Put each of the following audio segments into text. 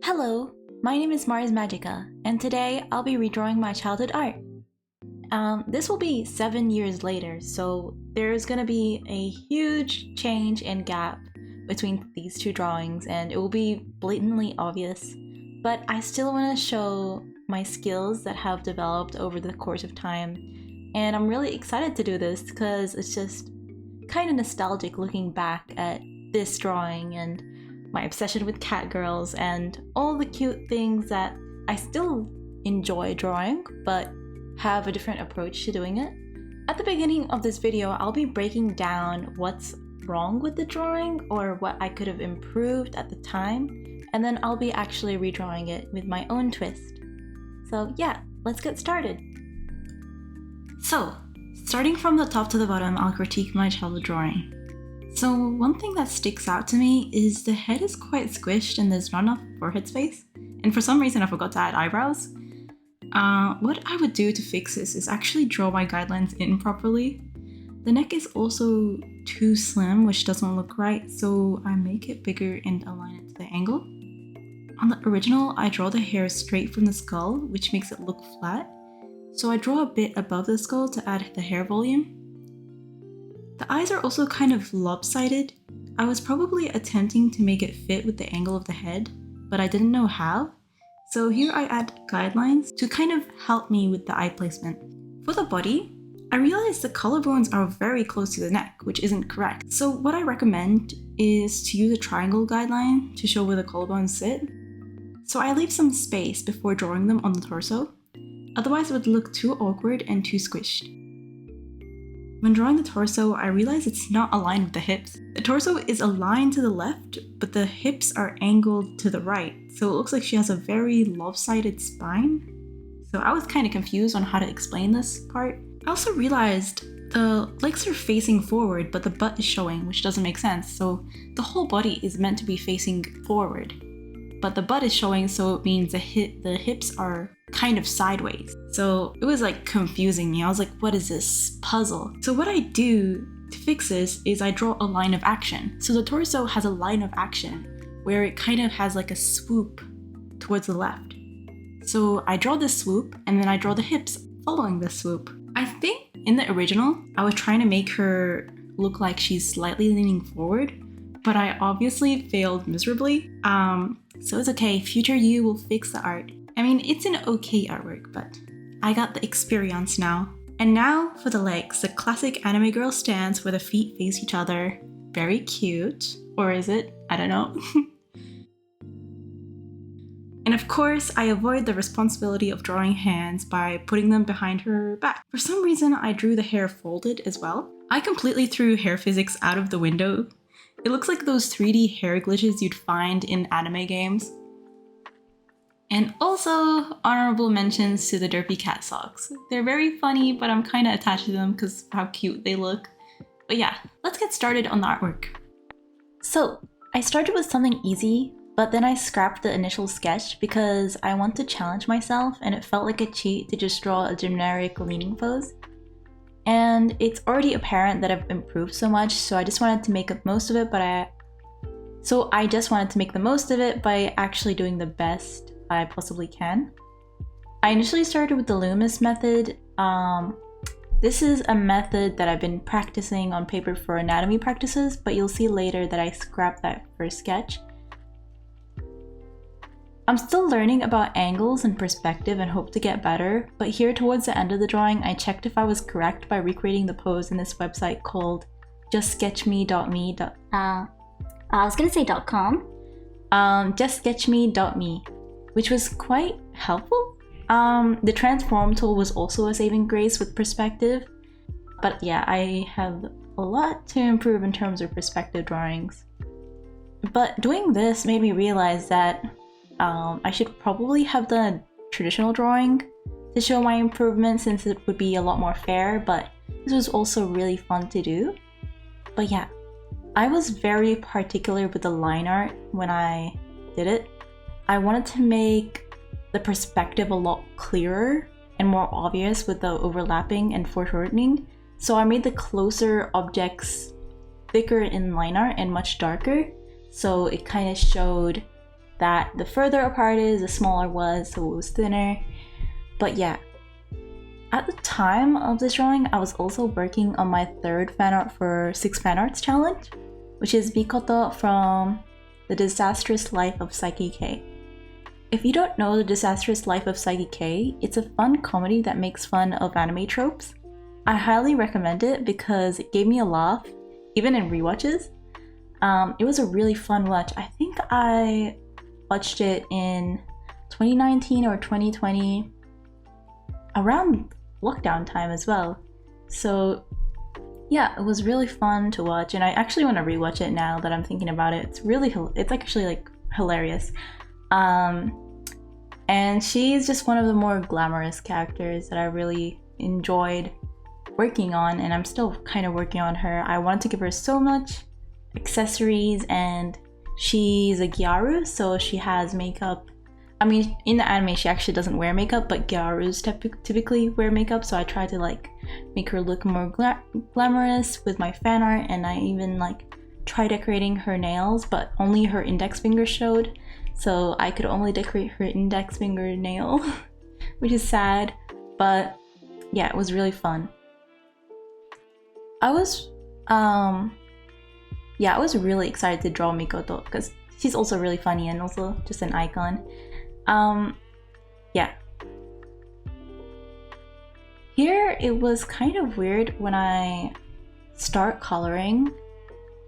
Hello, my name is Mars Magica, and today I'll be redrawing my childhood art. This will be 7 years later, so there's gonna be a huge change and gap between these two drawings, and it will be blatantly obvious. But I still want to show my skills that have developed over the course of time, and I'm really excited to do this because it's just kind of nostalgic looking back at this drawing and my obsession with cat girls and all the cute things that I still enjoy drawing but have a different approach to doing it. At the beginning of this video, I'll be breaking down what's wrong with the drawing or what I could have improved at the time, and then I'll be actually redrawing it with my own twist. So yeah, let's get started. So, starting from the top to the bottom, I'll critique my childhood drawing. So one thing that sticks out to me is the head is quite squished and there's not enough forehead space. And for some reason I forgot to add eyebrows. What I would do to fix this is actually draw my guidelines in properly. The neck is also too slim, which doesn't look right, so I make it bigger and align it to the angle. On the original, I draw the hair straight from the skull, which makes it look flat. So I draw a bit above the skull to add the hair volume. The eyes are also kind of lopsided. I was probably attempting to make it fit with the angle of the head, but I didn't know how. So here I add guidelines to kind of help me with the eye placement. For the body, I realized the collarbones are very close to the neck, which isn't correct. So what I recommend is to use a triangle guideline to show where the collarbones sit. So I leave some space before drawing them on the torso. Otherwise it would look too awkward and too squished. When drawing the torso, I realized it's not aligned with the hips. The torso is aligned to the left, but the hips are angled to the right, so it looks like she has a very lopsided spine. So I was kind of confused on how to explain this part. I also realized the legs are facing forward, but the butt is showing, which doesn't make sense. So the whole body is meant to be facing forward, but the butt is showing, so it means the hips are kind of sideways. So it was like confusing me. I was like, what is this puzzle? So what I do to fix this is I draw a line of action. So the torso has a line of action where it kind of has like a swoop towards the left. So I draw this swoop and then I draw the hips following this swoop. I think in the original, I was trying to make her look like she's slightly leaning forward, but I obviously failed miserably. So it's okay, future you will fix the art. I mean, it's an okay artwork, but I got the experience now. And now for the legs, the classic anime girl stance where the feet face each other. Very cute. Or is it? I don't know. And of course, I avoid the responsibility of drawing hands by putting them behind her back. For some reason, I drew the hair folded as well. I completely threw hair physics out of the window. It looks like those 3D hair glitches you'd find in anime games. And also, honorable mentions to the derpy cat socks. They're very funny, but I'm kind of attached to them because of how cute they look. But yeah, let's get started on the artwork. So, I started with something easy, but then I scrapped the initial sketch because I want to challenge myself and it felt like a cheat to just draw a generic leaning pose. And it's already apparent that I've improved so much, so I just wanted to make the most of it, by actually doing the best I possibly can. I initially started with the Loomis method. This is a method that I've been practicing on paper for anatomy practices, but you'll see later that I scrapped that first sketch. I'm still learning about angles and perspective and hope to get better, but here towards the end of the drawing, I checked if I was correct by recreating the pose in this website called justsketchme.me. I was gonna say .com. Justsketchme.me, which was quite helpful. The transform tool was also a saving grace with perspective, but yeah, I have a lot to improve in terms of perspective drawings. But doing this made me realize that I should probably have done a traditional drawing to show my improvement, since it would be a lot more fair, but this was also really fun to do. But yeah, I was very particular with the line art when I did it. I wanted to make the perspective a lot clearer and more obvious with the overlapping and foreshortening. So I made the closer objects thicker in line art and much darker. So it kind of showed that the further apart it is, the smaller it was, so it was thinner. But yeah, at the time of this drawing, I was also working on my third fan art for 6 fan arts challenge, which is Mikoto from The Disastrous Life of Psyche K. If you don't know The Disastrous Life of Psyche K, it's a fun comedy that makes fun of anime tropes. I highly recommend it because it gave me a laugh, even in rewatches. It was a really fun watch. I think I watched it in 2019 or 2020, around lockdown time as well. So yeah, it was really fun to watch, and I actually want to rewatch it now that I'm thinking about it. It's actually like hilarious. And she's just one of the more glamorous characters that I really enjoyed working on, and I'm still kind of working on her. I wanted to give her so much accessories, and she's a gyaru, so she has makeup. I mean, in the anime she actually doesn't wear makeup, but gyarus typically wear makeup, so I tried to like make her look more glamorous with my fan art, and I even like tried decorating her nails, but only her index finger showed, so I could only decorate her index finger nail, which is sad, but yeah, it was really fun. I was really excited to draw Mikoto because she's also really funny and also just an icon. Yeah. Here it was kind of weird when I start coloring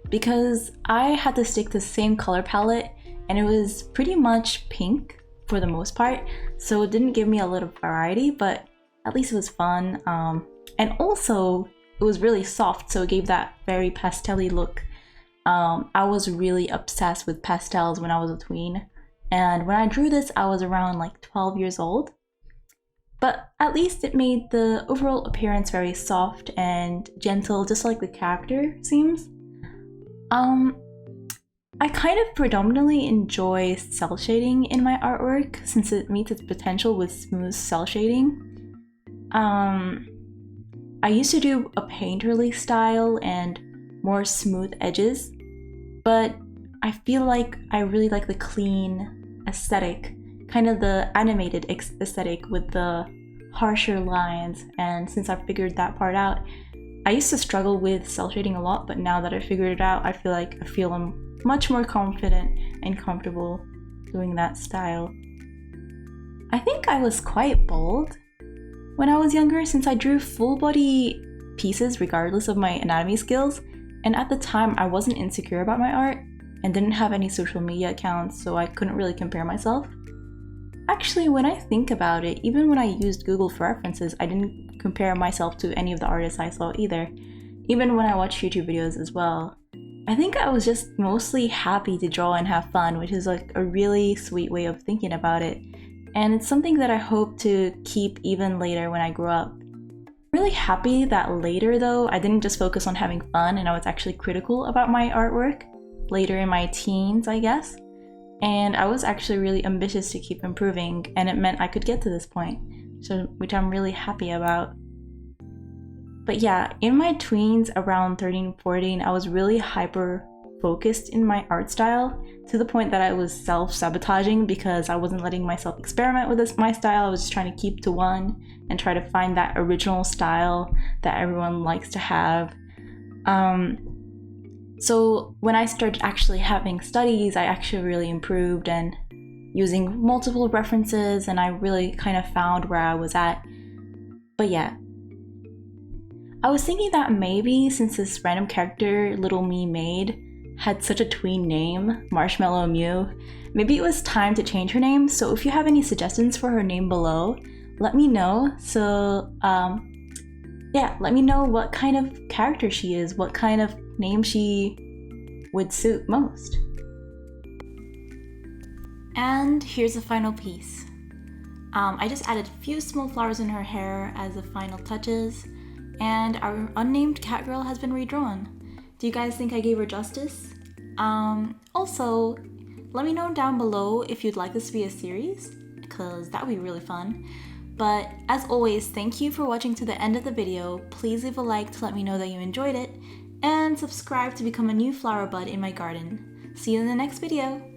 because I had to stick to the same color palette, and it was pretty much pink for the most part, so it didn't give me a lot of variety, but at least it was fun. And also it was really soft, so it gave that very pastel-y look. I was really obsessed with pastels when I was a tween, and when I drew this I was around like 12 years old, but at least it made the overall appearance very soft and gentle, just like the character seems. I kind of predominantly enjoy cel shading in my artwork since it meets its potential with smooth cel shading. I used to do a painterly style and more smooth edges, but I feel like I really like the clean aesthetic, kind of the animated aesthetic with the harsher lines, and since I've figured that part out, I used to struggle with cel shading a lot, but now that I figured it out, I feel I'm much more confident and comfortable doing that style. I think I was quite bold when I was younger since I drew full body pieces regardless of my anatomy skills, and at the time I wasn't insecure about my art and didn't have any social media accounts, so I couldn't really compare myself. Actually, when I think about it, even when I used Google for references, I didn't compare myself to any of the artists I saw either, even when I watched YouTube videos as well. I think I was just mostly happy to draw and have fun, which is like a really sweet way of thinking about it. And it's something that I hope to keep even later when I grow up. I'm really happy that later though, I didn't just focus on having fun and I was actually critical about my artwork later in my teens, I guess. And I was actually really ambitious to keep improving, and it meant I could get to this point, which I'm really happy about. But yeah, in my tweens around 13, 14, I was really hyper focused in my art style to the point that I was self-sabotaging because I wasn't letting myself experiment with my style. I was just trying to keep to one and try to find that original style that everyone likes to have. So when I started actually having studies, I actually really improved and using multiple references, and I really kind of found where I was at. But yeah, I was thinking that maybe since this random character Little Me made had such a tween name, Marshmallow Mew, maybe it was time to change her name. So if you have any suggestions for her name below, let me know. So yeah, let me know what kind of character she is, what kind of name she would suit most. And here's the final piece. I just added a few small flowers in her hair as the final touches, and our unnamed cat girl has been redrawn. Do you guys think I gave her justice? Also, let me know down below if you'd like this to be a series, because that would be really fun. But as always, thank you for watching to the end of the video. Please leave a like to let me know that you enjoyed it, and subscribe to become a new flower bud in my garden. See you in the next video!